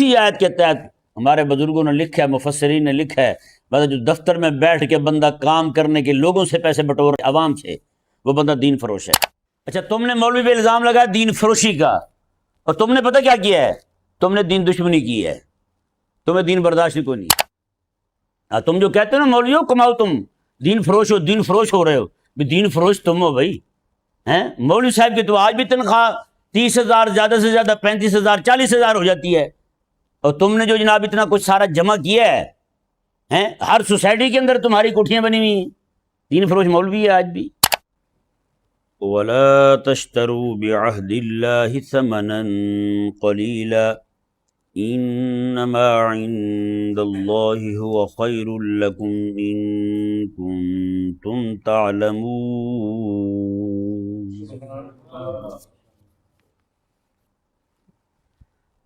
اسی آیت کے تحت ہمارے بزرگوں نے لکھا ہے، مفسرین نے لکھا ہے، مطلب جو دفتر میں بیٹھ کے بندہ کام کرنے کے لوگوں سے پیسے بٹور عوام سے، وہ بندہ دین فروش ہے۔ اچھا تم نے مولوی پہ الزام لگایا دین فروشی کا، اور تم نے پتہ کیا کیا ہے؟ تم نے دین دشمنی کی ہے، تمہیں دین برداشت کو نہیں۔ تم جو کہتے ہو نا مولویوں کماؤ، تم دین فروش ہو، دین فروش ہو رہے ہو، دین فروش تم ہو بھائی، ہیں مولوی صاحب کی تو آج بھی تنخواہ 30,000 زیادہ سے زیادہ 35,000 40,000 ہو جاتی ہے، اور تم نے جو جناب اتنا کچھ سارا جمع کیا ہے، ہیں ہر سوسائٹی کے اندر تمہاری کوٹھیاں بنی ہوئی ہیں، دین فروش مولوی ہے آج بھی۔ وَلَا تَشْتَرُوا بِعَهْدِ اللَّهِ ثَمَنًا قَلِيلًا إِنَّمَا عِندَ اللَّهِ هُوَ خَيْرٌ لَكُمْ إِن كُنتُمْ تَعْلَمُونَ۔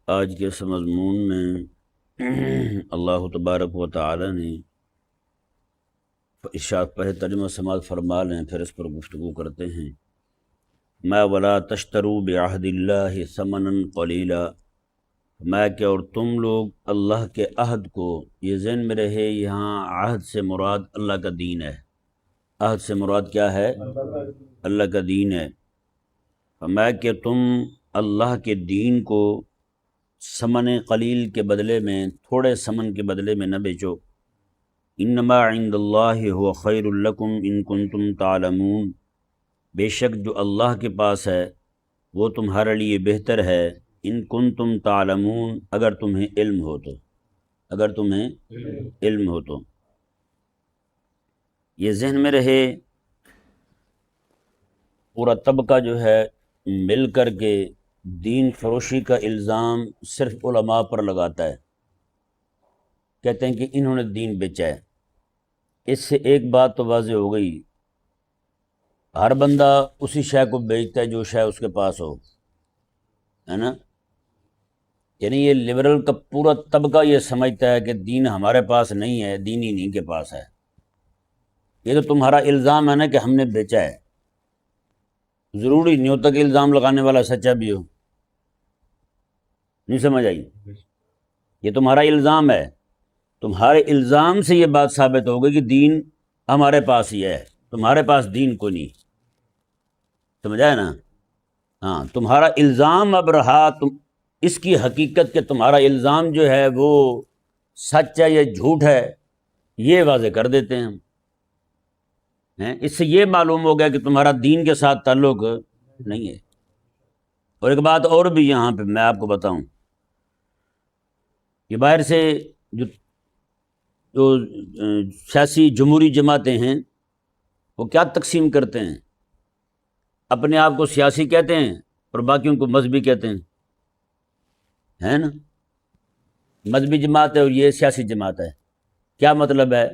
آج کے اس مضمون میں اللہ تبارک و تعالی نے ارشاد پہلے ترجمہ سماعت فرما لیں، پھر اس پر گفتگو کرتے ہیں۔ میں ولا تشتروا بعہد اللہ ثمنا قلیلا، میں کہ اور تم لوگ اللہ کے عہد کو، یہ ذہن میں رہے یہاں عہد سے مراد اللہ کا دین ہے، عہد سے مراد کیا ہے؟ اللہ کا دین ہے۔ میں کہ تم اللہ کے دین کو ثمن قلیل کے بدلے میں، تھوڑے ثمن کے بدلے میں نہ بیچو۔ انما عند اللہ هو خیر لکم ان کنتم تعلمون، بے شک جو اللہ کے پاس ہے وہ تمہارے لیے بہتر ہے، ان کنتم تعلمون، اگر تمہیں علم ہو تو، اگر تمہیں علم ہو تو۔ یہ ذہن میں رہے پورا طبقہ جو ہے مل کر کے دین فروشی کا الزام صرف علماء پر لگاتا ہے، کہتے ہیں کہ انہوں نے دین بیچا ہے۔ اس سے ایک بات تو واضح ہو گئی، ہر بندہ اسی شے کو بیچتا ہے جو شے اس کے پاس ہو، ہے نا؟ یعنی یہ لبرل کا پورا طبقہ یہ سمجھتا ہے کہ دین ہمارے پاس نہیں ہے، دین ہی نہیں کے پاس ہے۔ یہ تو تمہارا الزام ہے نا کہ ہم نے بیچا ہے، ضروری نہیں ہوتا کہ الزام لگانے والا سچا بھی ہو، نہیں سمجھ آئی؟ یہ تمہارا الزام ہے، تمہارے الزام سے یہ بات ثابت ہو گئی کہ دین ہمارے پاس ہی ہے، تمہارے پاس دین کو نہیں، سمجھا ہے نا؟ ہاں تمہارا الزام اب رہا، تم اس کی حقیقت کہ تمہارا الزام جو ہے وہ سچ ہے یا جھوٹ ہے، یہ واضح کر دیتے ہیں ہم۔ اس سے یہ معلوم ہو گیا کہ تمہارا دین کے ساتھ تعلق نہیں ہے۔ اور ایک بات اور بھی یہاں پہ میں آپ کو بتاؤں، یہ باہر سے جو سیاسی جمہوری جماعتیں ہیں وہ کیا تقسیم کرتے ہیں، اپنے آپ کو سیاسی کہتے ہیں اور باقیوں کو مذہبی کہتے ہیں، ہے نا؟ مذہبی جماعت ہے اور یہ سیاسی جماعت ہے۔ کیا مطلب ہے؟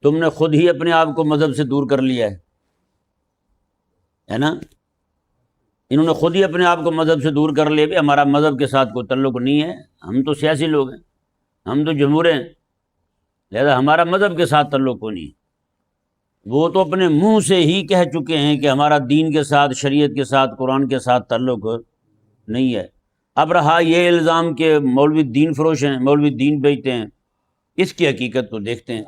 تم نے خود ہی اپنے آپ کو مذہب سے دور کر لیا ہے نا؟ انہوں نے خود ہی اپنے آپ کو مذہب سے دور کر لیا، بھی ہمارا مذہب کے ساتھ کوئی تعلق نہیں ہے، ہم تو سیاسی لوگ ہیں، ہم تو جمہور ہیں، لہذا ہمارا مذہب کے ساتھ تعلق کو نہیں۔ وہ تو اپنے منہ سے ہی کہہ چکے ہیں کہ ہمارا دین کے ساتھ، شریعت کے ساتھ، قرآن کے ساتھ تعلق نہیں ہے۔ اب رہا یہ الزام کہ مولوی دین فروش ہیں، مولوی دین بیچتے ہیں، اس کی حقیقت کو دیکھتے ہیں۔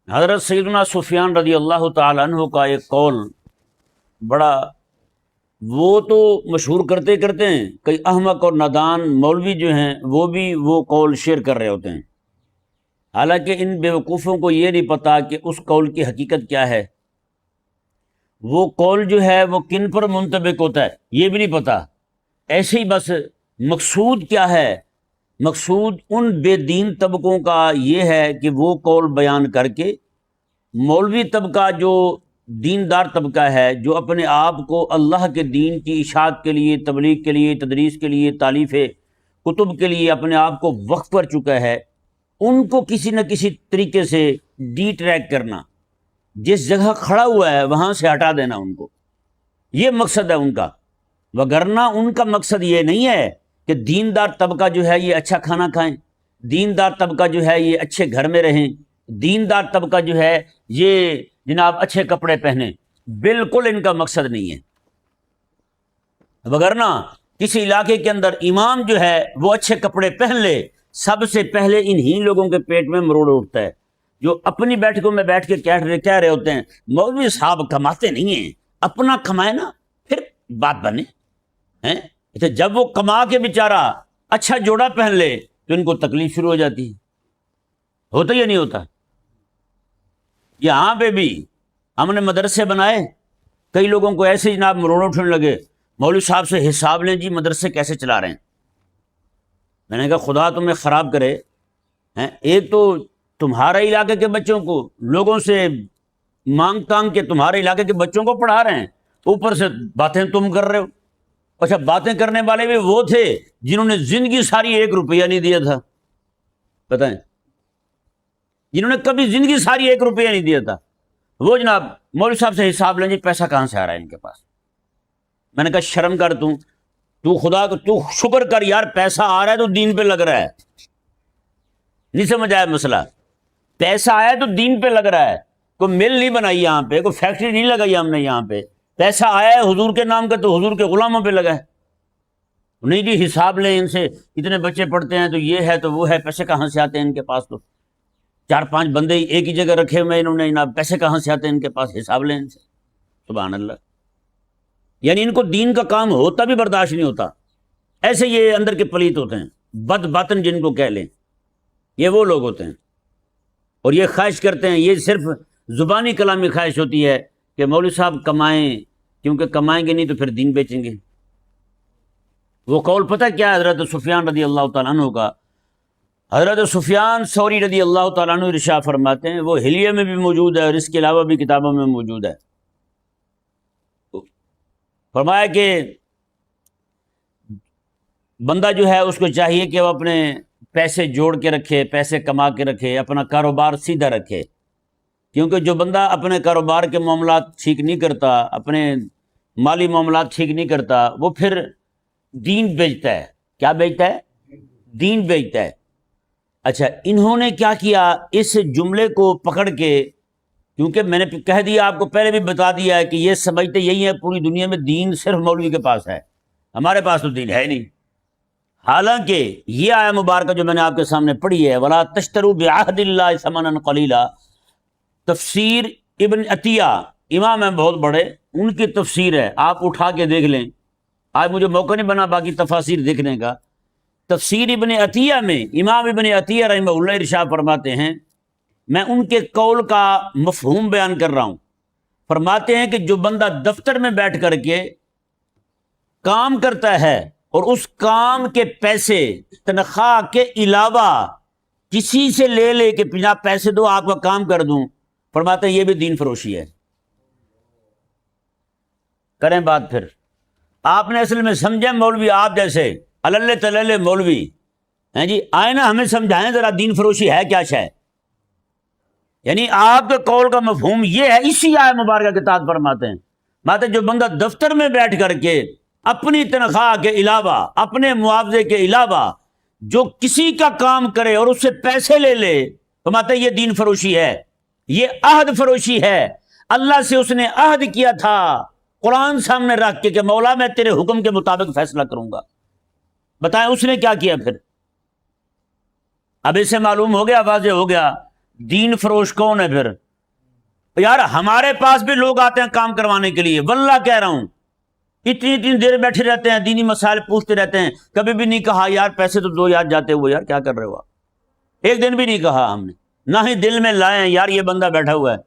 حضرت سیدنا سفیان رضی اللہ تعالیٰ عنہ کا ایک قول بڑا، وہ تو مشہور کرتے کرتے ہیں، کئی احمق اور نادان مولوی جو ہیں وہ بھی وہ قول شیئر کر رہے ہوتے ہیں، حالانکہ ان بیوقوفوں کو یہ نہیں پتا کہ اس قول کی حقیقت کیا ہے، وہ قول جو ہے وہ کن پر منطبق ہوتا ہے یہ بھی نہیں پتا، ایسے ہی بس مقصود کیا ہے، مقصود ان بے دین طبقوں کا یہ ہے کہ وہ قول بیان کر کے مولوی طبقہ جو دیندار طبقہ ہے، جو اپنے آپ کو اللہ کے دین کی اشاعت کے لیے، تبلیغ کے لیے، تدریس کے لیے، تالیف کتب کے لیے اپنے آپ کو وقف کر چکا ہے، ان کو کسی نہ کسی طریقے سے ڈی ٹریک کرنا، جس جگہ کھڑا ہوا ہے وہاں سے ہٹا دینا ان کو، یہ مقصد ہے ان کا۔ وگرنہ ان کا مقصد یہ نہیں ہے کہ دیندار طبقہ جو ہے یہ اچھا کھانا کھائیں، دیندار طبقہ جو ہے یہ اچھے گھر میں رہیں، دیندار طبقہ جو ہے یہ جناب اچھے کپڑے پہنیں، بالکل ان کا مقصد نہیں ہے۔ وگرنہ کسی علاقے کے اندر امام جو ہے وہ اچھے کپڑے پہن لے، سب سے پہلے انہی لوگوں کے پیٹ میں مروڑ اٹھتا ہے جو اپنی بیٹھکوں میں بیٹھ کے کہہ رہے ہوتے ہیں مولوی صاحب کماتے نہیں ہیں، اپنا کمائے نا پھر بات بنے ہیں۔ جب وہ کما کے بیچارہ اچھا جوڑا پہن لے تو ان کو تکلیف شروع ہو جاتی ہے۔ ہوتا یا نہیں ہوتا؟ یہاں پہ بھی ہم نے مدرسے بنائے، کئی لوگوں کو ایسے جناب مروڑ اٹھنے لگے، مولوی صاحب سے حساب لیں جی مدرسے کیسے چلا رہے ہیں۔ میں نے کہا خدا تمہیں خراب کرے، ایک تو تمہارے علاقے کے بچوں کو لوگوں سے مانگ تانگ کے تمہارے علاقے کے بچوں کو پڑھا رہے ہیں، اوپر سے باتیں تم کر رہے ہو۔ اچھا باتیں کرنے والے بھی وہ تھے جنہوں نے زندگی ساری 1 روپیہ نہیں دیا تھا، بتائیں، جنہوں نے کبھی زندگی ساری 1 روپیہ نہیں دیا تھا، وہ جناب مولوی صاحب سے حساب لیں جی پیسہ کہاں سے آ رہا ہے ان کے پاس۔ میں نے کہا شرم کر، تو خدا کو تو شکر کر یار، پیسہ آ رہا ہے تو دین پہ لگ رہا ہے۔ نہیں سمجھ آیا مسئلہ؟ پیسہ آیا تو دین پہ لگ رہا ہے، کوئی مل نہیں بنائی یہاں پہ، کوئی فیکٹری نہیں لگائی ہم نے یہاں پہ، پیسہ آیا ہے حضور کے نام کا تو حضور کے غلاموں پہ لگا ہے۔ نہیں جی حساب لیں ان سے، اتنے بچے پڑھتے ہیں تو یہ ہے تو وہ ہے، پیسے کہاں سے آتے ہیں ان کے پاس؟ تو 4-5 بندے ایک ہی جگہ رکھے ہوئے انہوں نے، جناب پیسے کہاں سے آتے ہیں ان کے پاس؟ حساب لیں ان سے۔ سبحان اللہ، یعنی ان کو دین کا کام ہوتا بھی برداشت نہیں ہوتا، ایسے یہ اندر کے پلیت ہوتے ہیں، بد باطن جن کو کہہ لیں، یہ وہ لوگ ہوتے ہیں، اور یہ خواہش کرتے ہیں، یہ صرف زبانی کلامی خواہش ہوتی ہے کہ مولوی صاحب کمائیں، کیونکہ کمائیں گے نہیں تو پھر دین بیچیں گے۔ وہ قول پتہ کیا ہے حضرت سفیان رضی اللہ تعالیٰ عنہ کا؟ حضرت سفیان ثوری رضی اللہ تعالیٰ عنہ ارشاد فرماتے ہیں، وہ حلیہ میں بھی موجود ہے اور اس کے علاوہ بھی کتابوں میں موجود ہے، فرمایا کہ بندہ جو ہے اس کو چاہیے کہ وہ اپنے پیسے جوڑ کے رکھے، پیسے کما کے رکھے، اپنا کاروبار سیدھا رکھے، کیونکہ جو بندہ اپنے کاروبار کے معاملات ٹھیک نہیں کرتا، اپنے مالی معاملات ٹھیک نہیں کرتا، وہ پھر دین بیچتا ہے۔ کیا بیچتا ہے؟ دین بیچتا ہے۔ اچھا انہوں نے کیا کیا، اس جملے کو پکڑ کے، کیونکہ میں نے کہہ دیا آپ کو، پہلے بھی بتا دیا ہے کہ یہ سمجھتے یہی ہے پوری دنیا میں دین صرف مولوی کے پاس ہے، ہمارے پاس تو دین ہے نہیں۔ حالانکہ یہ آیہ مبارکہ جو میں نے آپ کے سامنے پڑھی ہے، وَلَا تَشْتَرُوا بِعَهْدِ اللَّهِ ثَمَنًا قَلِيلًا، تفسیر ابن عطیہ امام ہیں بہت بڑے، ان کی تفسیر ہے، آپ اٹھا کے دیکھ لیں، آج مجھے موقع نہیں بنا باقی تفاسیر دیکھنے کا۔ تفسیر ابن عطیہ میں امام ابن عطیہ رحمہ اللہ ارشاد فرماتے ہیں، میں ان کے قول کا مفہوم بیان کر رہا ہوں، فرماتے ہیں کہ جو بندہ دفتر میں بیٹھ کر کے کام کرتا ہے اور اس کام کے پیسے تنخواہ کے علاوہ کسی سے لے لے کہ 50 پیسے دو آپ کا کام کر دوں، فرماتے ہیں یہ بھی دین فروشی ہے۔ کریں بات پھر، آپ نے اصل میں سمجھے مولوی آپ جیسے اللہ تلل مولوی ہیں جی، آئے نا ہمیں سمجھائیں ذرا دین فروشی ہے کیا شے؟ یعنی آپ کے قول کا مفہوم یہ ہے، اسی آیہ مبارکہ کے تحت فرماتے ہیں، ماتے جو بندہ دفتر میں بیٹھ کر کے اپنی تنخواہ کے علاوہ، اپنے معاوضے کے علاوہ جو کسی کا کام کرے اور اس سے پیسے لے لے، فرماتے ہیں یہ دین فروشی ہے، یہ عہد فروشی ہے۔ اللہ سے اس نے عہد کیا تھا قرآن سامنے رکھ کے کہ مولا میں تیرے حکم کے مطابق فیصلہ کروں گا، بتائیں اس نے کیا کیا پھر؟ اب اسے معلوم ہو گیا، واضح ہو گیا دین فروش کون ہے پھر۔ یار ہمارے پاس بھی لوگ آتے ہیں کام کروانے کے لیے، واللہ کہہ رہا ہوں اتنی دیر بیٹھے رہتے ہیں، دینی مسائل پوچھتے رہتے ہیں، کبھی بھی نہیں کہا یار پیسے تو دو یار جاتے ہوئے، یار کیا کر رہے ہو آپ؟ ایک دن بھی نہیں کہا ہم نے، نہ ہی دل میں لائے ہیں یار یہ بندہ بیٹھا ہوا ہے۔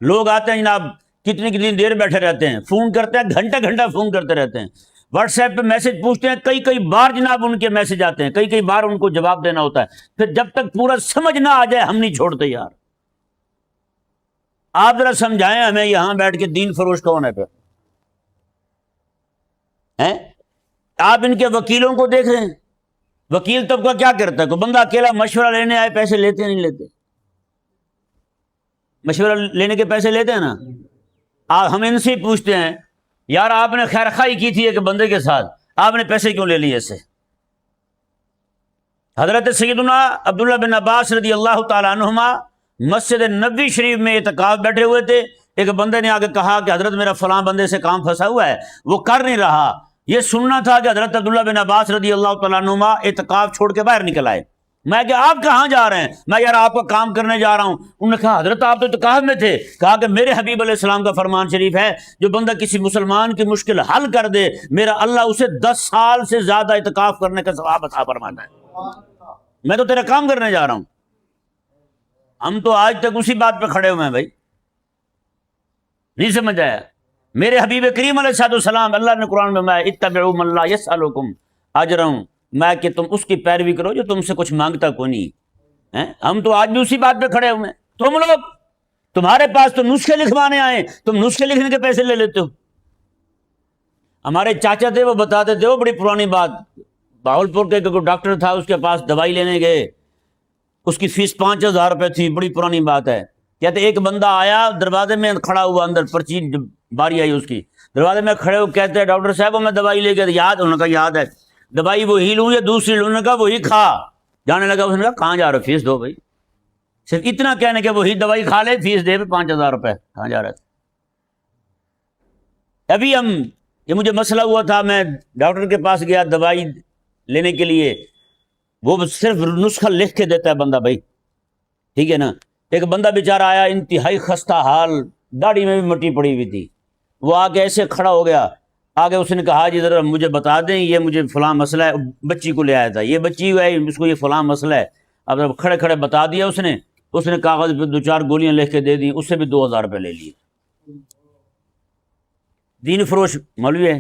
لوگ آتے ہیں جناب کتنی دیر بیٹھے رہتے ہیں، فون کرتے ہیں، گھنٹہ فون کرتے رہتے ہیں، واٹس ایپ پہ میسج پوچھتے ہیں، کئی بار جناب ان کے میسج آتے ہیں، کئی بار ان کو جواب دینا ہوتا ہے، پھر جب تک پورا سمجھ نہ آ جائے ہم نہیں چھوڑتے۔ یار آپ ذرا سمجھائیں ہمیں یہاں بیٹھ کے دین فروش کون ہے پھر؟ آپ ان کے وکیلوں کو دیکھ رہے ہیں، وکیل طبقہ کیا کرتا ہے؟ کوئی بندہ اکیلا مشورہ لینے آئے پیسے لیتے نہیں لیتے؟ مشورہ لینے کے پیسے لیتے ہیں نا۔ ہم ان سے پوچھتے ہیں یار آپ نے خیر خواہی کی تھی ایک بندے کے ساتھ، آپ نے پیسے کیوں لے لیے اس سے؟ حضرت سیدنا عبداللہ بن عباس رضی اللہ تعالیٰ عنہما مسجد نبوی شریف میں اعتکاف بیٹھے ہوئے تھے، ایک بندے نے آگے کہا کہ حضرت میرا فلاں بندے سے کام پھنسا ہوا ہے، وہ کر نہیں رہا، یہ سننا تھا کہ حضرت عبداللہ بن عباس رضی اللہ تعالیٰ عنہما اعتکاف چھوڑ کے باہر نکل آئے. میں کہ آپ کہاں جا رہے ہیں؟ میں یار آپ کا کام کرنے جا رہا ہوں. انہوں نے کہا حضرت آپ تو اعتکاف میں تھے. کہا کہ میرے حبیب علیہ السلام کا فرمان شریف ہے جو بندہ کسی مسلمان کی مشکل حل کر دے میرا اللہ اسے 10 سال سے زیادہ اعتکاف کرنے کا ثواب عطا فرماتا ہے. میں تو تیرا کام کرنے جا رہا ہوں. ہم تو آج تک اسی بات پہ کھڑے ہوئے ہیں بھائی. نہیں سمجھ آیا؟ میرے حبیب کریم علیہ السلام اللہ نے قرآن میں اتبعوا من لا یسألکم اجرا میں کہ تم اس کی پیروی کرو جو تم سے کچھ مانگتا کو نہیں. ہم تو آج بھی اسی بات پہ کھڑے ہوئے ہیں. تم لوگ تمہارے پاس تو نسخے لکھوانے آئے, تم نسخے لکھنے کے پیسے لے لیتے ہو. ہمارے چاچا تھے وہ بتاتے تھے, وہ بڑی پرانی بات, بہاولپور کے کوئی ڈاکٹر تھا, اس کے پاس دوائی لینے گئے, اس کی فیس 5,000 روپے تھی. بڑی پرانی بات ہے. کہتے ایک بندہ آیا دروازے میں کھڑا ہوا, اندر پرچی باری آئی اس کی, دروازے میں کھڑے ہو کہتے ہیں ڈاکٹر صاحب میں دوائی لے کے یاد, انہوں نے کہا یاد ہے. دوائی وہی لوں یا دوسری لوں؟ انہوں نے کہا وہی کھا. جانے لگا, اس نے کہا کہاں جا رہے ہو؟ فیس دو بھائی. صرف اتنا کہنے کہ وہی دوائی کھا لے, فیس دے 5,000 روپے. کہاں جا رہے تھے؟ ابھی یہ مجھے مسئلہ ہوا تھا, میں ڈاکٹر کے پاس گیا دوائی لینے کے لیے, وہ صرف نسخہ لکھ کے دیتا ہے بندہ بھائی, ٹھیک ہے نا. ایک بندہ بیچارہ آیا انتہائی خستہ حال, داڑھی میں بھی مٹی پڑی ہوئی تھی. وہ آگے ایسے کھڑا ہو گیا, آگے اس نے کہا جی ذرا مجھے بتا دیں یہ مجھے فلاں مسئلہ ہے. بچی کو لے آیا تھا, یہ بچی ہے اس کو یہ فلاں مسئلہ ہے. اب کھڑے کھڑے بتا دیا اس نے کاغذ پہ 2-4 گولیاں لکھ کے دے دی, اس سے بھی 2,000 روپے لے لیے. دین فروش مولوی ہے,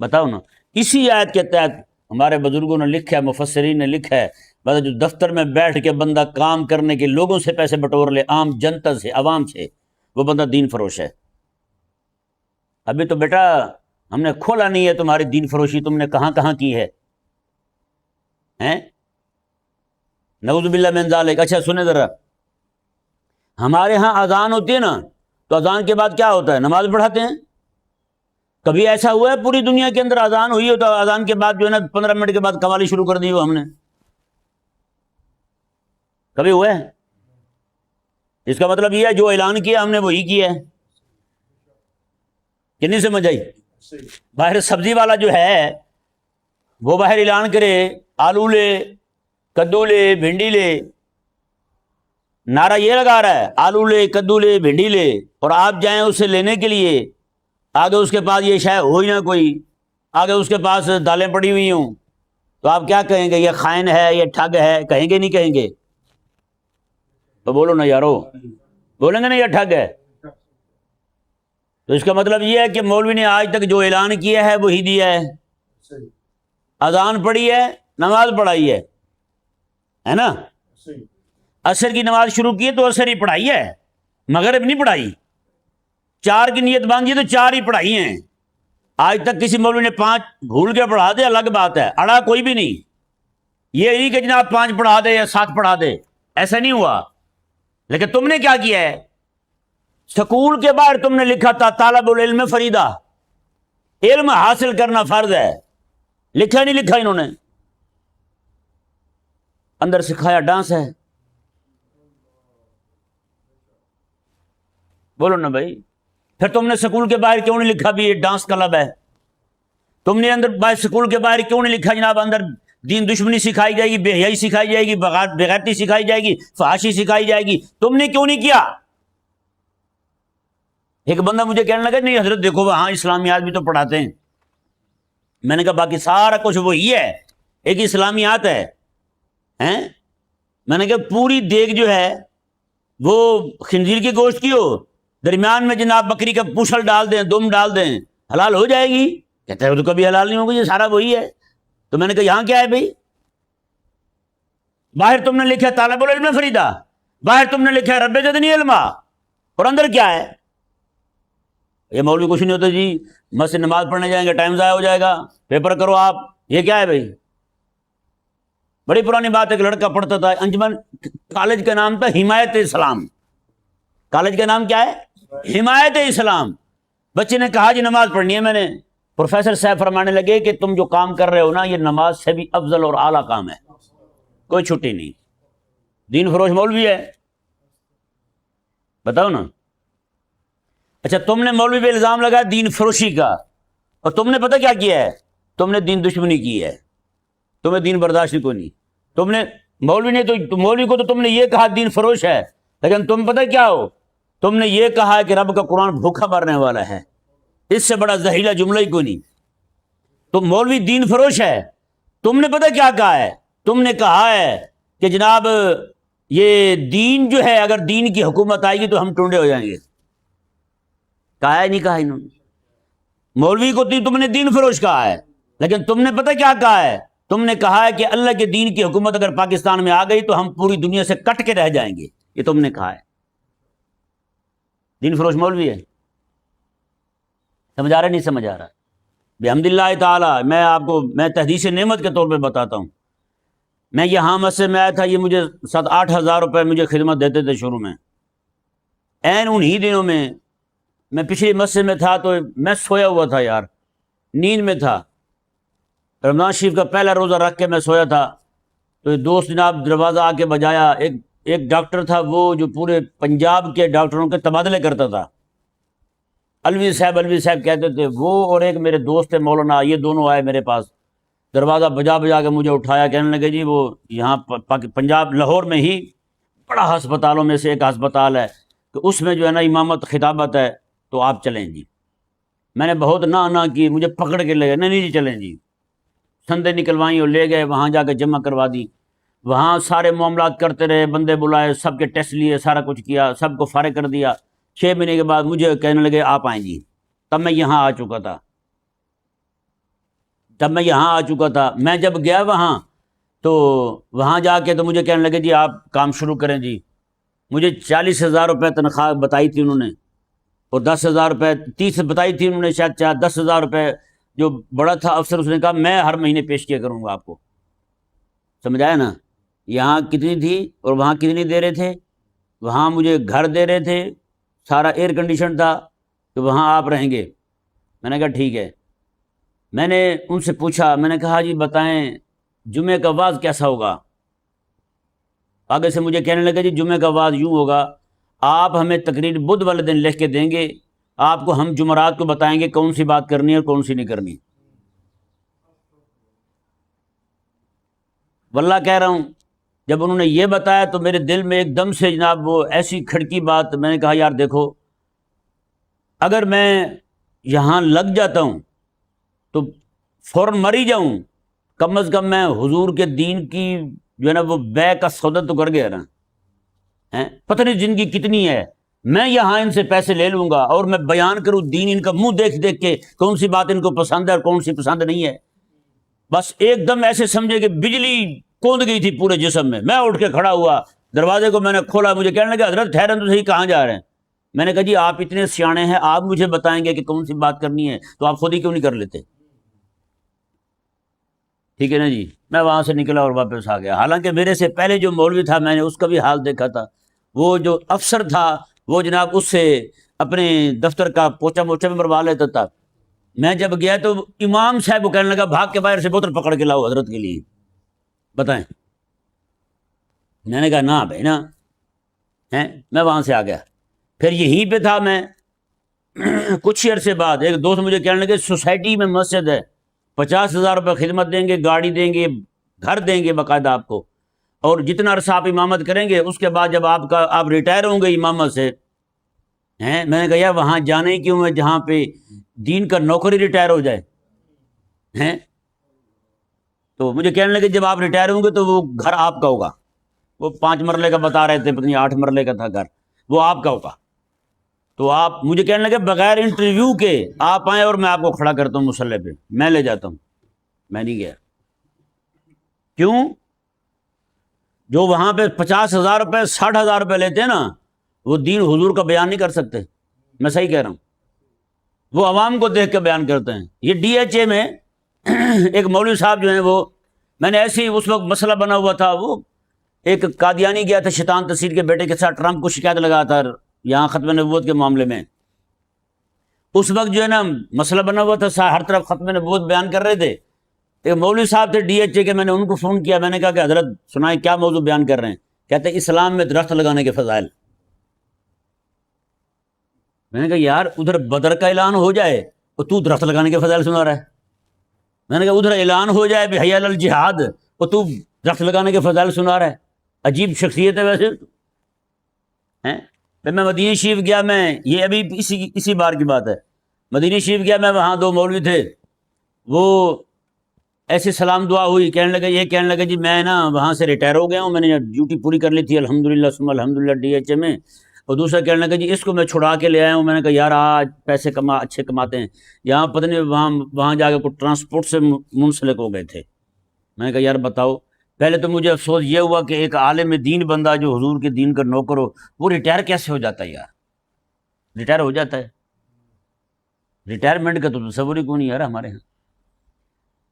بتاؤ نا. اسی آیت کے تحت ہمارے بزرگوں نے لکھا ہے, مفسرین نے لکھا ہے, جو دفتر میں بیٹھ کے بندہ کام کرنے کے لوگوں سے پیسے بٹور لے, عام جنتا سے, عوام سے, وہ بندہ دین فروش ہے. ابھی تو بیٹا ہم نے کھولا نہیں ہے تمہاری دین فروشی, تم نے کہاں کہاں کی ہے ہیں؟ نعوذ باللہ من ذالک. اچھا سنیں ذرا, ہمارے ہاں اذان ہوتی ہے نا, تو اذان کے بعد کیا ہوتا ہے؟ نماز پڑھاتے ہیں. کبھی ایسا ہوا ہے پوری دنیا کے اندر اذان ہوئی ہو تو اذان کے بعد جو ہے نا 15 منٹ کے بعد قوالی شروع کر دی ہو ہم نے؟ کبھی ہوا ہے؟ اس کا مطلب یہ ہے جو اعلان کیا ہم نے وہی کیا ہے. کہ نہیں سمجھ آئی؟ باہر سبزی والا جو ہے وہ باہر اعلان کرے آلو لے, کدو لے, بھنڈی لے, نعرہ یہ لگا رہا ہے آلو لے, کدو لے, بھنڈی لے, اور آپ جائیں اسے لینے کے لیے, آگے اس کے پاس یہ شاید ہو ہی نہ کوئی, آگے اس کے پاس دالیں پڑی ہوئی ہوں, تو آپ کیا کہیں گے؟ یہ خائن ہے, یہ ٹھگ ہے, کہیں گے نہیں کہیں گے؟ تو بولو نا یارو, بولیں گے نا یہ ٹھگ ہے. تو اس کا مطلب یہ ہے کہ مولوی نے آج تک جو اعلان کیا ہے وہی دیا ہے. اذان پڑھی ہے, نماز پڑھائی ہے نا. عصر کی نماز شروع کی تو عصر ہی پڑھائی ہے, مغرب نہیں پڑھائی. 4 کی نیت باندھی تو 4 ہی پڑھائی ہیں. آج تک کسی مولوی نے 5 بھول کے پڑھا دے الگ بات ہے, اڑا کوئی بھی نہیں. یہ نہیں کہ جناب 5 پڑھا دے یا 7 پڑھا دے, ایسا نہیں ہوا. لیکن تم نے کیا کیا ہے؟ سکول کے باہر تم نے لکھا تھا طالب العلم فریدہ, علم حاصل کرنا فرض ہے. لکھا نہیں لکھا انہوں نے؟ اندر سکھایا ڈانس ہے. بولو نا بھائی. پھر تم نے سکول کے باہر کیوں نہیں لکھا بھی یہ ڈانس کلب ہے؟ تم نے اندر باہر سکول کے باہر کیوں نہیں لکھا جناب اندر دین دشمنی سکھائی جائے گی, بے حیائی سکھائی جائے گی, بغیرتی سکھائی جائے گی, فحاشی سکھائی جائے گی؟ تم نے کیوں نہیں کیا؟ ایک بندہ مجھے کہنے لگا نہیں حضرت دیکھو وہاں اسلامیات بھی تو پڑھاتے ہیں. میں نے کہا باقی سارا کچھ وہی ہے, ایک اسلامیات ہے. میں نے کہا پوری دیگ جو ہے وہ خنزیر کے گوشت کی ہو, درمیان میں جناب بکری کا پوچھل ڈال دیں, دم ڈال دیں, حلال ہو جائے گی؟ کہتے ہیں تو کبھی حلال نہیں ہوگی, یہ سارا وہی ہے. تو میں نے کہا یہاں کیا ہے بھائی؟ باہر تم نے لکھا طالب العلم فریدہ, باہر تم نے لکھا رب زدنی علما, اور اندر کیا ہے؟ یہ مولوی کچھ نہیں ہوتا جی, مسجد نماز پڑھنے جائیں گے ٹائم ضائع ہو جائے گا, پیپر کرو آپ. یہ کیا ہے بھائی؟ بڑی پرانی بات ہے. ایک لڑکا پڑھتا تھا انجمن, کالج کا نام تھا حمایت اسلام. کالج کا نام کیا ہے؟ حمایت اسلام. بچے نے کہا جی نماز پڑھنی ہے میں نے. پروفیسر صاحب فرمانے لگے کہ تم جو کام کر رہے ہو نا یہ نماز سے بھی افضل اور اعلیٰ کام ہے, کوئی چھٹی نہیں. دین فروش مولوی ہے, بتاؤ نا. اچھا تم نے مولوی پہ الزام لگایا دین فروشی کا, اور تم نے پتہ کیا کیا ہے؟ تم نے دین دشمنی کی ہے، تمہیں دین برداشت کو نہیں. تم نے مولوی کو تو تم نے یہ کہا دین فروش ہے، لیکن تم پتہ کیا ہو؟ تم نے یہ کہا ہے کہ رب کا قرآن بھوکا مرنے والا ہے. اس سے بڑا زہریلا جملہ ہی کوئی نہیں. تو مولوی دین فروش ہے. تم نے پتہ کیا کہا ہے؟ تم نے کہا ہے کہ جناب یہ دین جو ہے، اگر دین کی حکومت آئے گی تو ہم ٹونڈے ہو جائیں گے. کہا ہے نہیں کہا انہوں نے؟ مولوی کو تم نے دین فروش کہا ہے، لیکن تم نے پتہ کیا کہا ہے؟ تم نے کہا ہے کہ اللہ کے دین کی حکومت اگر پاکستان میں آ گئی تو ہم پوری دنیا سے کٹ کے رہ جائیں گے. یہ تم نے کہا ہے. دین فروش مولوی ہے. سمجھ آ رہا نہیں سمجھ آ رہا؟ بحمد اللہ تعالی میں تحدیث نعمت کے طور پہ بتاتا ہوں. میں یہاں مسجد میں آیا تھا، یہ مجھے 7-8 ہزار روپے مجھے خدمت دیتے تھے شروع میں. عین انہی دنوں میں پچھلی مسجد میں تھا تو میں سویا ہوا تھا یار، نیند میں تھا. رمضان شریف کا پہلا روزہ رکھ کے میں سویا تھا تو ایک دوست جناب دروازہ آ کے بجایا. ایک ڈاکٹر تھا وہ جو پورے پنجاب کے ڈاکٹروں کے تبادلے کرتا تھا، الوی صاحب کہتے تھے وہ، اور ایک میرے دوست تھے مولانا، یہ دونوں آئے میرے پاس. دروازہ بجا کے مجھے اٹھایا، کہنے لگے جی وہ یہاں پنجاب لاہور میں ہی بڑا ہسپتالوں میں سے ایک ہسپتال ہے کہ اس میں جو ہے نا امامت خطابت ہے تو آپ چلیں جی. میں نے بہت نہ کی، مجھے پکڑ کے لے گئے، نہیں جی چلیں جی. سندے نکلوائیں اور لے گئے، وہاں جا کے جمع کروا دی. وہاں سارے معاملات کرتے رہے، بندے بلائے، سب کے ٹیسٹ لیے، سارا کچھ کیا، سب کو فارغ کر دیا. 6 مہینے کے بعد مجھے کہنے لگے آپ آئیں جی. تب میں یہاں آ چکا تھا. میں جب گیا وہاں تو وہاں جا کے تو مجھے کہنے لگے جی آپ کام شروع کریں جی. مجھے 40,000 روپے تنخواہ بتائی تھی انہوں نے، اور 10,000 روپے 30 بتائی تھی انہوں نے، شاید 10,000 روپے جو بڑا تھا افسر اس نے کہا میں ہر مہینے پیش کیا کروں گا آپ کو. سمجھ آیا نا؟ یہاں کتنی تھی اور وہاں کتنی دے رہے تھے. وہاں مجھے گھر دے رہے تھے، سارا ایئر کنڈیشن تھا تو وہاں آپ رہیں گے. میں نے کہا ٹھیک ہے. میں نے ان سے پوچھا، میں نے کہا جی بتائیں جمعے کا واز کیسا ہوگا؟ آگے سے مجھے کہنے لگے جی جمعے کا واز یوں ہوگا، آپ ہمیں تقریر بدھ والے دن لکھ کے دیں گے، آپ کو ہم جمعرات کو بتائیں گے کون سی بات کرنی ہے اور کون سی نہیں کرنی. واللہ کہہ رہا ہوں جب انہوں نے یہ بتایا تو میرے دل میں ایک دم سے جناب وہ ایسی کھڑکی بات. میں نے کہا یار دیکھو اگر میں یہاں لگ جاتا ہوں تو فوراً مر ہی جاؤں، کم از کم میں حضور کے دین کی جو ہے نا وہ بے کا سودا تو کر گیا نا. پتہ نہیں زندگی کتنی ہے. میں یہاں ان سے پیسے لے لوں گا اور میں بیان کروں دین، ان کا منہ دیکھ کے کون سی بات ان کو پسند ہے اور کون سی پسند نہیں ہے. بس ایک دم ایسے سمجھے کہ بجلی کوند گئی تھی پورے جسم میں. میں اٹھ کے کھڑا ہوا، دروازے کو میں نے کھولا. مجھے کہنے لگا حضرت ٹھہریں تو صحیح، کہاں جا رہے ہیں؟ میں نے کہا جی آپ اتنے سیانے ہیں، آپ مجھے بتائیں گے کہ کون سی بات کرنی ہے تو آپ خود ہی کیوں نہیں کر لیتے؟ ٹھیک ہے نا جی. میں وہاں سے نکلا اور واپس آ گیا. حالانکہ میرے سے پہلے جو مولوی تھا میں نے اس کا بھی حال دیکھا تھا. وہ جو افسر تھا وہ جناب اس سے اپنے دفتر کا پوچھا موچا بھی مروا لیتا تھا. میں جب گیا تو امام صاحب کو کہنے لگا بھاگ کے باہر سے بوتل پکڑ کے لاؤ حضرت کے لیے. بتائیں. میں نے کہا نہ بھائی نا. میں وہاں سے آ گیا. پھر یہیں پہ تھا میں. کچھ ہی عرصے بعد ایک دوست مجھے کہنے لگے سوسائٹی میں مسجد ہے، 50,000 روپے خدمت دیں گے، گاڑی دیں گے، گھر دیں گے باقاعدہ آپ کو، اور جتنا عرصہ آپ امامت کریں گے اس کے بعد جب آپ ریٹائر ہوں گے امامت سے. میں نے کہا یار وہاں جانے کیوں ہے جہاں پہ دین کا نوکری ریٹائر ہو جائے. تو مجھے کہنے لگے جب آپ ریٹائر ہوں گے تو وہ گھر آپ کا ہوگا. وہ 5 مرلے کا بتا رہے تھے، پتہ نہیں 8 مرلے کا تھا گھر، وہ آپ کا ہوگا. تو آپ مجھے کہنے لگے بغیر انٹرویو کے آپ آئیں اور میں آپ کو کھڑا کرتا ہوں مصلی پہ، میں لے جاتا ہوں. میں نہیں گیا. کیوں؟ جو وہاں پہ 50,000 روپے 60,000 روپے لیتے ہیں نا وہ دین حضور کا بیان نہیں کر سکتے. میں صحیح کہہ رہا ہوں. وہ عوام کو دیکھ کے بیان کرتے ہیں. یہ ڈی ایچ اے میں ایک مولوی صاحب جو ہیں وہ، میں نے ایسے ہی اس وقت مسئلہ بنا ہوا تھا، وہ ایک قادیانی گیا تھا شیطان تصیر کے بیٹے کے ساتھ، ٹرمپ کو شکایت لگا تھا یہاں ختم نبوت کے معاملے میں. اس وقت جو ہے نا مسئلہ بنا ہوا تھا، ہر طرف ختم نبوت بیان کر رہے تھے. ایک مولوی صاحب تھے ڈی ایچ اے کے، میں نے ان کو فون کیا. میں نے کہا کہ حضرت سنائیں کیا موضوع بیان کر رہے ہیں؟ کہتے ہیں اسلام میں درخت لگانے کے فضائل. میں نے کہا یار ادھر بدر کا اعلان ہو جائے اور تو درخت لگانے کے فضائل سنا رہا ہے۔ میں نے کہا ادھر اعلان ہو جائے بھئی حی علی الجہاد اور تو درخت لگانے کے فضائل سنا رہا ہے، عجیب شخصیت ہے ویسے ہیں۔ پھر میں مدینہ شریف گیا، میں یہ ابھی اسی بار کی بات ہے، مدینہ شریف گیا میں، وہاں دو مولوی تھے، وہ ایسے سلام دعا ہوئی، کہنے لگے جی میں نا وہاں سے ریٹائر ہو گیا ہوں، میں نے ڈیوٹی پوری کر لی تھی الحمدللہ ثم الحمدللہ DHA میں، اور دوسرا کہنے لگا جی اس کو میں چھڑا کے لے آیا ہوں۔ میں نے کہا یار آج پیسے اچھے کماتے ہیں، یہاں پتہ نہیں وہاں جا کے کچھ ٹرانسپورٹ سے منسلک ہو گئے تھے۔ میں نے کہا یار بتاؤ، پہلے تو مجھے افسوس یہ ہوا کہ ایک عالم دین بندہ جو حضور کے دین کا نوکر ہو، وہ ریٹائر کیسے ہو جاتا ہے یار؟ ریٹائر ہو جاتا ہے، ریٹائرمنٹ کا تو تصور ہی کیوں نہیں یار ہمارے یہاں۔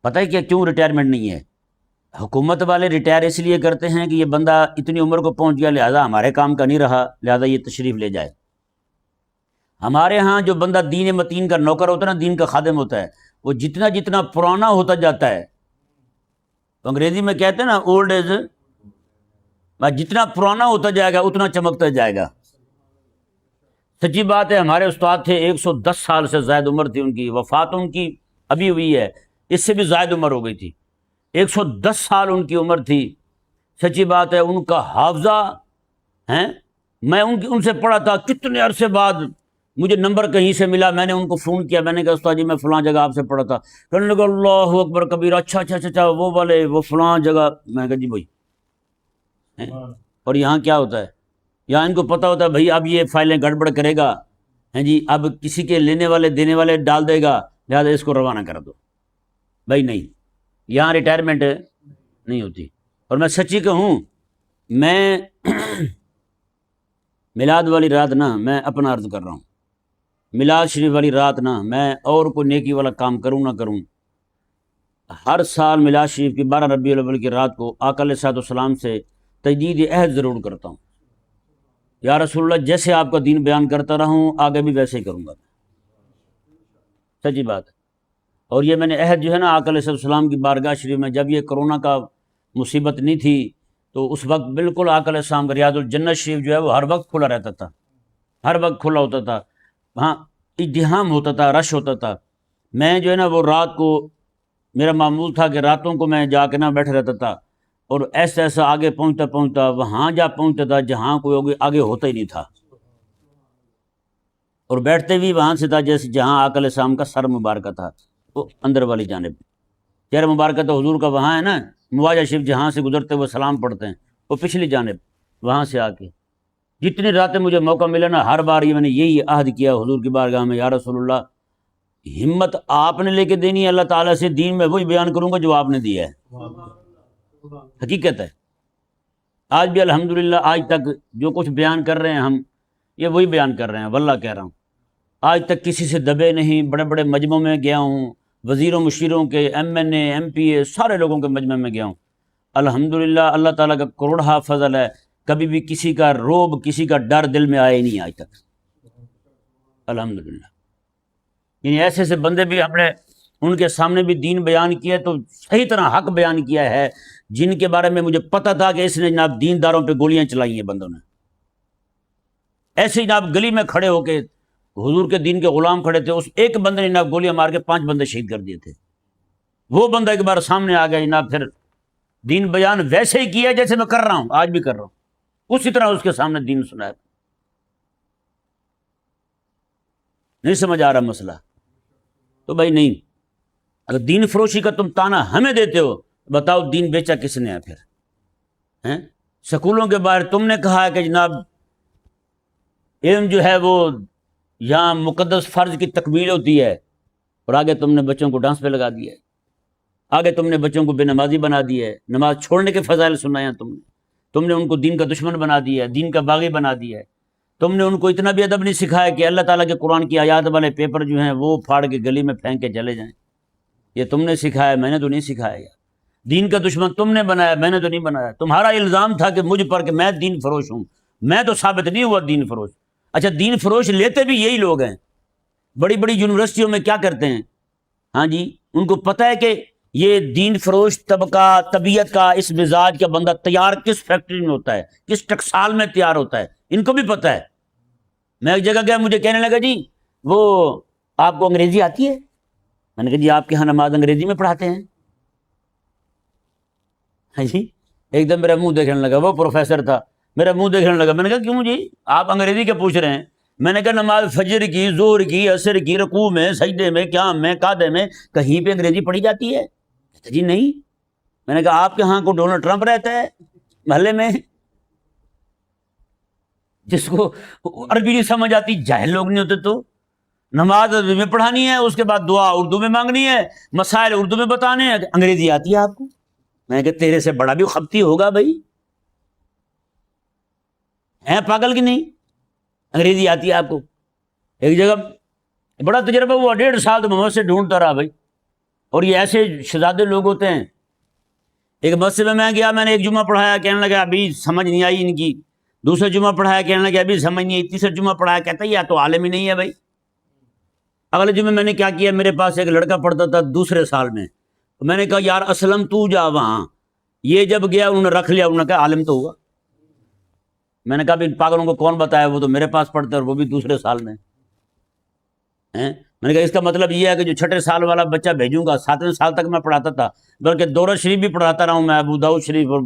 پتہ ہے کیا کیوں ریٹائرمنٹ نہیں ہے؟ حکومت والے ریٹائر اس لیے کرتے ہیں کہ یہ بندہ اتنی عمر کو پہنچ گیا، لہذا ہمارے کام کا نہیں رہا، لہذا یہ تشریف لے جائے۔ ہمارے ہاں جو بندہ دین متین کا نوکر ہوتا ہے نا، دین کا خادم ہوتا ہے، وہ جتنا پرانا ہوتا جاتا ہے، تو انگریزی میں کہتے ہیں نا اولڈ ایج، جتنا پرانا ہوتا جائے گا اتنا چمکتا جائے گا۔ سچی بات ہے، ہمارے استاد تھے 110 سال سے زائد عمر تھی ان کی، وفات ان کی ابھی ہوئی ہے، اس سے بھی زائد عمر ہو گئی تھی، 110 سال ان کی عمر تھی۔ سچی بات ہے، ان کا حافظہ ہیں، میں ان سے پڑھا تھا، کتنے عرصے بعد مجھے نمبر کہیں سے ملا، میں نے ان کو فون کیا، میں نے کہا استاد جی میں فلاں جگہ آپ سے پڑھا تھا، کہنے لگا اللہ اکبر کبیرہ، اچھا وہ والے وہ فلاں جگہ۔ میں نے کہا جی بھائی، اور یہاں کیا ہوتا ہے؟ یہاں ان کو پتہ ہوتا ہے بھائی اب یہ فائلیں گڑبڑ کرے گا، ہیں جی اب کسی کے لینے والے دینے والے ڈال دے گا، لہٰذا اس کو روانہ کر دو۔ بھائی نہیں، یہاں ریٹائرمنٹ نہیں ہوتی۔ اور میں سچی کہوں، میں میلاد والی رات نا، میں اپنا عرض کر رہا ہوں، میلاد شریف والی رات نا، میں اور کوئی نیکی والا کام کروں نہ کروں، ہر سال میلاد شریف کی 12 ربیع الاول کی رات کو آقا علیہ الصلوۃ والسلام سے تجدید عہد ضرور کرتا ہوں، یا رسول اللہ جیسے آپ کا دین بیان کرتا رہا ہوں آگے بھی ویسے ہی کروں گا، سچی بات ہے۔ اور یہ میں نے عہد جو ہے نا آقا علیہ السلام کی بارگاہ شریف میں، جب یہ کرونا کا مصیبت نہیں تھی تو اس وقت بالکل آقا علیہ السلام کا ریاض الجنت شریف جو ہے وہ ہر وقت کھلا رہتا تھا، ہر وقت کھلا ہوتا تھا، وہاں ازدحام ہوتا تھا، رش ہوتا تھا۔ میں جو ہے نا وہ رات کو، میرا معمول تھا کہ راتوں کو میں جا کے نہ بیٹھا رہتا تھا، اور ایسا آگے پہنچتا وہاں جا پہنچتا تھا جہاں کوئی آگے ہوتا ہی نہیں تھا، اور بیٹھتے بھی وہاں سے تھا جیسے جہاں آقا علیہ السلام کا سر مبارکہ تھا، وہ اندر والی جانب، چہرہ مبارکہ تو حضور کا وہاں ہے نا، مواجہ شریف جہاں سے گزرتے ہوئے سلام پڑھتے ہیں، وہ پچھلی جانب، وہاں سے آ کے جتنی راتیں مجھے موقع ملا نا، ہر بار یہ میں نے یہی عہد کیا حضور کی بارگاہ میں، یا رسول اللہ ہمت آپ نے لے کے دینی ہے اللہ تعالیٰ سے، دین میں وہی بیان کروں گا جو آپ نے دیا ہے، حقیقت ہے۔ آج بھی الحمدللہ آج تک جو کچھ بیان کر رہے ہیں ہم، یہ وہی بیان کر رہے ہیں، واللہ کہہ رہا ہوں، آج تک کسی سے دبے نہیں، بڑے بڑے مجمعوں میں گیا ہوں، وزیروں مشیروں کے، MNA MPA سارے لوگوں کے مجمع میں گیا ہوں، الحمدللہ اللہ تعالیٰ کا کروڑہا فضل ہے، کبھی بھی کسی کا روب، کسی کا ڈر دل میں آیا ہی نہیں آج تک، الحمدللہ۔ یعنی ایسے ایسے بندے بھی ہم نے ان کے سامنے بھی دین بیان کیا تو صحیح طرح حق بیان کیا ہے، جن کے بارے میں مجھے پتہ تھا کہ اس نے جناب دینداروں پہ گولیاں چلائی ہیں بندوں نے، ایسے ہی جناب گلی میں کھڑے ہو کے حضور کے دین کے غلام کھڑے تھے، اس ایک بندے نے جناب گولیاں مار کے 5 بندے شہید کر دیے تھے، وہ بندہ ایک بار سامنے آ گیا جناب، پھر دین بیان ویسے ہی کیا جیسے میں کر رہا ہوں، آج بھی کر رہا ہوں، اسی طرح اس کے سامنے دین سنایا۔ نہیں سمجھ آ رہا مسئلہ تو بھائی نہیں، اگر دین فروشی کا تم تانا ہمیں دیتے ہو، بتاؤ دین بیچا کس نے ہے پھر؟ ہیں سکولوں کے باہر تم نے کہا ہے کہ جناب علم جو ہے وہ یہاں مقدس فرض کی تکمیل ہوتی ہے، اور آگے تم نے بچوں کو ڈانس پہ لگا دیا ہے، آگے تم نے بچوں کو بے نمازی بنا دیا ہے، نماز چھوڑنے کے فضائل سنائے ہیں تم نے ان کو دین کا دشمن بنا دیا ہے، دین کا باغی بنا دیا ہے، تم نے ان کو اتنا بھی ادب نہیں سکھایا کہ اللہ تعالیٰ کے قرآن کی آیات والے پیپر جو ہیں وہ پھاڑ کے گلی میں پھینک کے چلے جائیں، یہ تم نے سکھایا، میں نے تو نہیں سکھایا یار، دین کا دشمن تم نے بنایا، میں نے تو نہیں بنایا، تمہارا الزام تھا کہ مجھ پر کہ میں دین فروش ہوں، میں تو ثابت نہیں ہوا دین فروش۔ اچھا دین فروش لیتے بھی یہی لوگ ہیں، بڑی بڑی یونیورسٹیوں میں کیا کرتے ہیں، ہاں جی ان کو پتہ ہے کہ یہ دین فروش طبقہ طبیعت کا اس مزاج کا بندہ تیار کس فیکٹری میں ہوتا ہے، کس ٹکسال میں تیار ہوتا ہے، ان کو بھی پتہ ہے۔ میں ایک جگہ گیا، مجھے کہنے لگا جی وہ آپ کو انگریزی آتی ہے؟ میں نے کہا جی آپ کے ہاں نماز انگریزی میں پڑھاتے ہیں؟ ہاں جی، ایک دم میرا منہ دیکھنے لگا، وہ پروفیسر تھا، میرا منہ دیکھنے لگا. میں نے کہا کیوں جی آپ انگریزی کے پوچھ رہے ہیں؟ میں نے کہا نماز فجر کی، ظہر کی، عصر کی، رکوع میں، سجدے میں، قیام میں، قعدے میں کہیں پہ انگریزی پڑھی جاتی ہے؟ جی نہیں. میں نے کہا آپ کے ہاں کو ڈونلڈ ٹرمپ رہتا ہے محلے میں، جس کو عربی نہیں سمجھ آتی، جاہل لوگ نہیں ہوتے تو نماز عربی میں پڑھانی ہے، اس کے بعد دعا اردو میں مانگنی ہے، مسائل اردو میں بتانے ہیں، انگریزی آتی ہے آپ کو؟ میں نے کہا تیرے سے بڑا بھی خبتی ہوگا بھائی، ہیں پاگل کی نہیں؟ انگریزی آتی ہے آپ کو؟ ایک جگہ بڑا تجربہ ہوا، 1.5 سال تو میں مسجد ڈھونڈتا رہا بھائی، اور یہ ایسے شہزادے لوگ ہوتے ہیں. ایک مسجد میں گیا، میں نے ایک جمعہ پڑھایا، کہنے لگا ابھی سمجھ نہیں آئی ان کی. دوسرے جمعہ پڑھایا، کہنے لگا ابھی سمجھ نہیں آئی. تیسرے جمعہ پڑھایا، کہتا ہے یا تو عالم ہی نہیں ہے بھائی. اگلے جمعے میں نے کیا کیا، میرے پاس ایک لڑکا پڑھتا تھا دوسرے سال میں، میں نے کہا یار اسلم تو جا وہاں. یہ جب گیا انہوں نے رکھ لیا، انہوں نے کہا عالم تو ہوا. میں نے کہا ان پاگلوں کو کون بتایا، وہ تو میرے پاس پڑھتے اور وہ بھی دوسرے سال میں ہیں. میں نے کہا اس کا مطلب یہ ہے کہ جو 6 سال والا بچہ بھیجوں گا، 7ویں سال تک میں پڑھاتا تھا، بلکہ دورہ شریف بھی پڑھاتا رہا ہوں میں، ابو داؤد شریف اور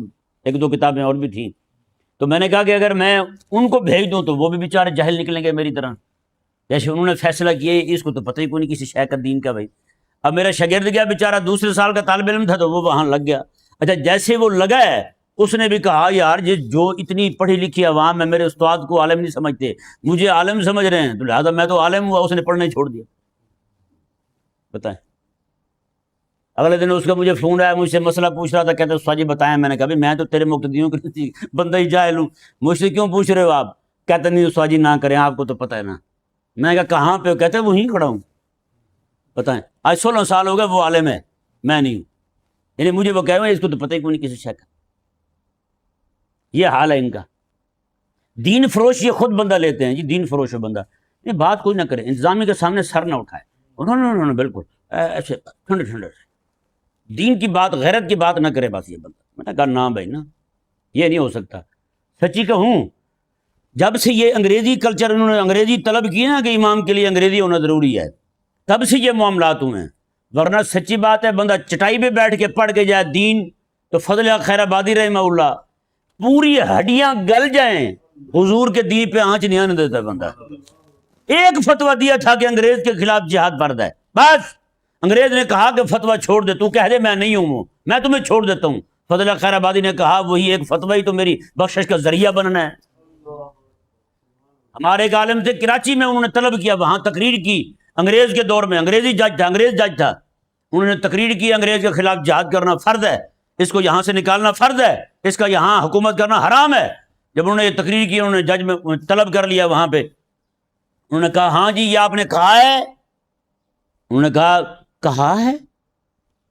1-2 کتابیں اور بھی تھیں. تو میں نے کہا کہ اگر میں ان کو بھیج دوں تو وہ بھی بیچارے جاہل نکلیں گے میری طرح. جیسے انہوں نے فیصلہ کیا اس کو تو پتہ ہی کوئی نہیں کسی شے کا دین کا بھائی. اب میرا شاگرد گیا بیچارہ، دوسرے سال کا طالب علم تھا، تو وہ وہاں لگ گیا. اچھا جیسے وہ لگا ہے، اس نے بھی کہا یار جو اتنی پڑھی لکھی عوام ہے میرے استاد کو عالم نہیں سمجھتے، مجھے عالم سمجھ رہے ہیں، تو لہٰذا میں تو عالم ہوا. اس نے پڑھنا ہی چھوڑ دیا. بتائیں. اگلے دن اس کا مجھے فون آیا، مجھ سے مسئلہ پوچھ رہا تھا، کہتے استاد جی بتائیں. میں نے کہا میں تو تیرے مقتدیوں کے بندہ ہی جاہل ہوں، مجھ سے کیوں پوچھ رہے ہو آپ؟ کہتے نہیں استاد جی نہ کریں، آپ کو تو پتہ ہے نا. میں نے کہا کہاں پہ؟ کہتے وہیں کھڑا ہوں. بتائیں، آج 16 سال ہو گئے، وہ عالم ہے میں نہیں ہوں. یعنی مجھے وہ کہہ رہے ہیں اس کو تو پتہ ہی کوئی نہیں کسی شے کا. یہ حال ہے ان کا. دین فروش یہ خود بندہ لیتے ہیں جی، دین فروش ہے بندہ. یہ بات کوئی نہ کرے، انتظامیہ کے سامنے سر نہ اٹھائے. انہوں نے بالکل ایسے ٹھنڈے ٹھنڈے دین کی بات، غیرت کی بات نہ کرے بس یہ بندہ. میں نے کہا نہ بھائی نا، یہ نہیں ہو سکتا. سچی کہوں، جب سے یہ انگریزی کلچر، انہوں نے انگریزی طلب کی نا کہ امام کے لیے انگریزی ہونا ضروری ہے، تب سے یہ معاملات ہوئے ہیں. ورنہ سچی بات ہے، بندہ چٹائی پہ بیٹھ کے پڑھ کے جائے دین، تو فضل حق خیر آبادی رحمہ اللہ پوری ہڈیاں گل جائیں، حضور کے دین پہ آنچ نہیں آنے دیتا بندہ. ایک فتویٰ دیا تھا کہ انگریز کے خلاف جہاد فرض ہے، بس انگریز نے کہا کہ فتویٰ چھوڑ دے، تو کہہ دے میں نہیں ہوں، میں تمہیں چھوڑ دیتا ہوں. فضل حق خیر آبادی نے کہا وہی ایک فتویٰ ہی تو میری بخشش کا ذریعہ بننا ہے. ہمارے ایک عالم تھے کراچی میں، انہوں نے طلب کیا، وہاں تقریر کی. انگریز کے دور میں انگریزی جج تھا، انگریز جج تھا. انہوں نے تقریر کی انگریز کے خلاف جہاد کرنا فرض ہے، اس کو یہاں سے نکالنا فرض ہے، اس کا یہاں حکومت کرنا حرام ہے. جب انہوں نے یہ تقریر کی، انہوں نے جج میں طلب کر لیا وہاں پہ. انہوں نے کہا ہاں جی یہ آپ نے کہا ہے؟ انہوں نے کہا ہے،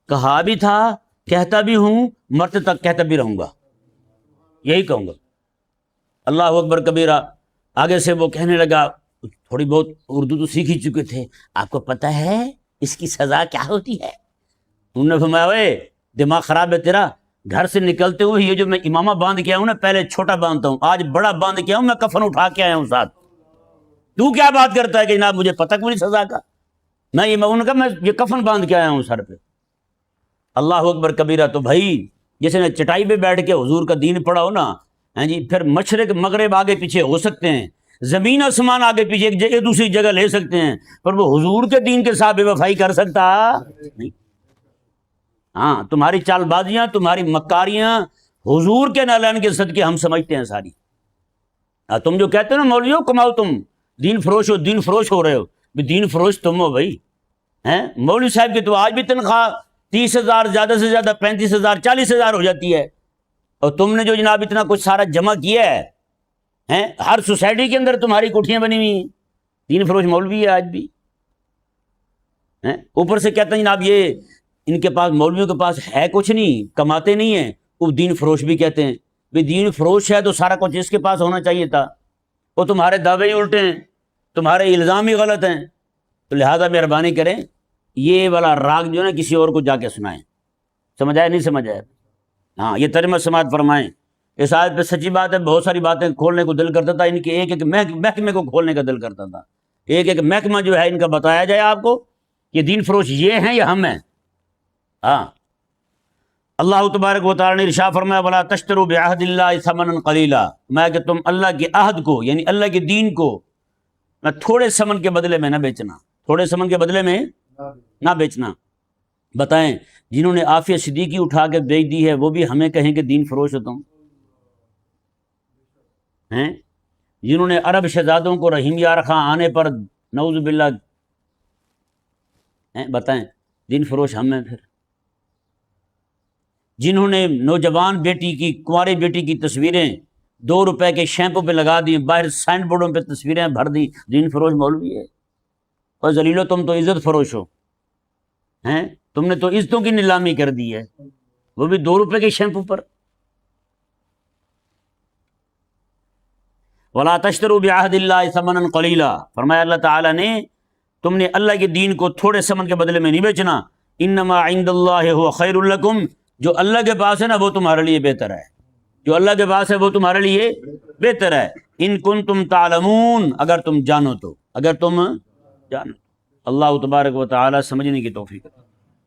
کہا بھی تھا، کہتا بھی ہوں، مرتے تک کہتا بھی رہوں گا، یہی کہوں گا. اللہ اکبر کبیرہ. آگے سے وہ کہنے لگا، تھوڑی بہت اردو تو سیکھ ہی چکے تھے، آپ کو پتہ ہے اس کی سزا کیا ہوتی ہے؟ انہوں نے فرمایا اوے دماغ خراب ہے تیرا، گھر سے نکلتے ہوئے یہ جو میں امامہ باندھ کے آیا ہوں نا، پہلے چھوٹا باندھتا ہوں، آج بڑا باندھ کے آیا ہوں، میں کفن اٹھا کے آیا ہوں ساتھ. تو کیا بات کرتا ہے کہ جناب مجھے پتہ کوئی نہیں سزا کا؟ میں انہوں نے کہا میں یہ کفن باندھ کے آیا ہوں سر پہ. اللہ اکبر کبیرہ. تو بھائی جس نے چٹائی پہ بیٹھ کے حضور کا دین پڑھا ہو نا، ہاں جی، پھر مشرق مغرب آگے پیچھے ہو سکتے ہیں، زمین آسمان آگے پیچھے ایک دوسری جگہ لے سکتے ہیں، پر وہ حضور کے دین کے ساتھ بے وفائی کر سکتا نہیں. ہاں تمہاری چال بازیاں، تمہاری مکاریاں حضور کے نالین کے صدقے ہم سمجھتے ہیں ساری. تم جو کہتے ہو نا مولویوں کماؤ، تم دین فروش ہو، دین فروش ہو رہے ہو، دین فروش تم ہو بھائی. ہیں مولوی صاحب کی تو آج بھی تنخواہ 30,000 زیادہ سے زیادہ 35,000 40,000 ہو جاتی ہے، اور تم نے جو جناب اتنا کچھ سارا جمع کیا ہے، ہر سوسائٹی کے اندر تمہاری کوٹھیاں بنی ہوئی ہیں. دین فروش مولوی ہے آج بھی. اوپر سے کہتے ہیں جناب یہ ان کے پاس، مولویوں کے پاس ہے کچھ نہیں، کماتے نہیں ہیں، وہ دین فروش بھی کہتے ہیں. بھائی دین فروش ہے تو سارا کچھ اس کے پاس ہونا چاہیے تھا. وہ تمہارے دعوے ہی الٹے ہیں، تمہارے الزام ہی غلط ہیں. تو لہذا مہربانی کریں یہ والا راگ جو ہے نا کسی اور کو جا کے سنائیں. سمجھ آئے نہیں سمجھ آئے؟ ہاں یہ ترجمہ سماعت فرمائیں. اس آیت پہ سچی بات ہے بہت ساری باتیں کھولنے کو دل کرتا تھا، ان کے ایک ایک محکمے کو کھولنے کا دل کرتا تھا. ایک ایک محکمہ جو ہے ان کا بتایا جائے آپ کو کہ دین فروش یہ ہیں یا ہم ہیں. ہاں اللہ تبارک و تعالیٰ نے ارشاد فرمایا وَلَا تَشْتَرُوا بِعَهْدِ اللَّهِ ثَمَنًا قَلِيلًا، میں کہ تم اللہ کے عہد کو یعنی اللہ کے دین کو میں تھوڑے ثمن کے بدلے میں نہ بیچنا، تھوڑے ثمن کے بدلے میں نہ بیچنا. بتائیں جنہوں نے عافیہ صدیقی اٹھا کے بیچ دی ہے وہ بھی ہمیں کہیں کہ دین فروش ہوتا ہوں ہیں؟ جنہوں نے عرب شہزادوں کو رحیم یار خاں آنے پر نعوذ باللہ بتائیں دین فروش ہم ہیں. پھر جنہوں نے نوجوان بیٹی کی کنواری بیٹی کی تصویریں 2 روپے کے شیمپو پہ لگا دی، باہر سائن بورڈوں پہ تصویریں بھر دی، دین فروش مولوی ہے. اور ذلیلو تم تو عزت فروش ہو ہیں، تم نے تو عزتوں کی نیلامی کر دی ہے، وہ بھی 2 روپے کے شیمپو پر. وَلَا تَشْتَرُوا بِعَهْدِ اللَّهِ ثَمَنًا قَلِيلًا، فرمایا اللہ تعالیٰ نے تم نے اللہ کے دین کو تھوڑے ثمن کے بدلے میں نہیں بیچنا. انما عند اللہ هو خیر لکم، جو اللہ کے پاس ہے نا وہ تمہارے لیے بہتر ہے، جو اللہ کے پاس ہے وہ تمہارے لیے بہتر ہے. ان کنتم تعلمون، اگر تم جانو تو، اگر تم جانو. اللہ تبارک و تعالی سمجھنے کی توفیق عطا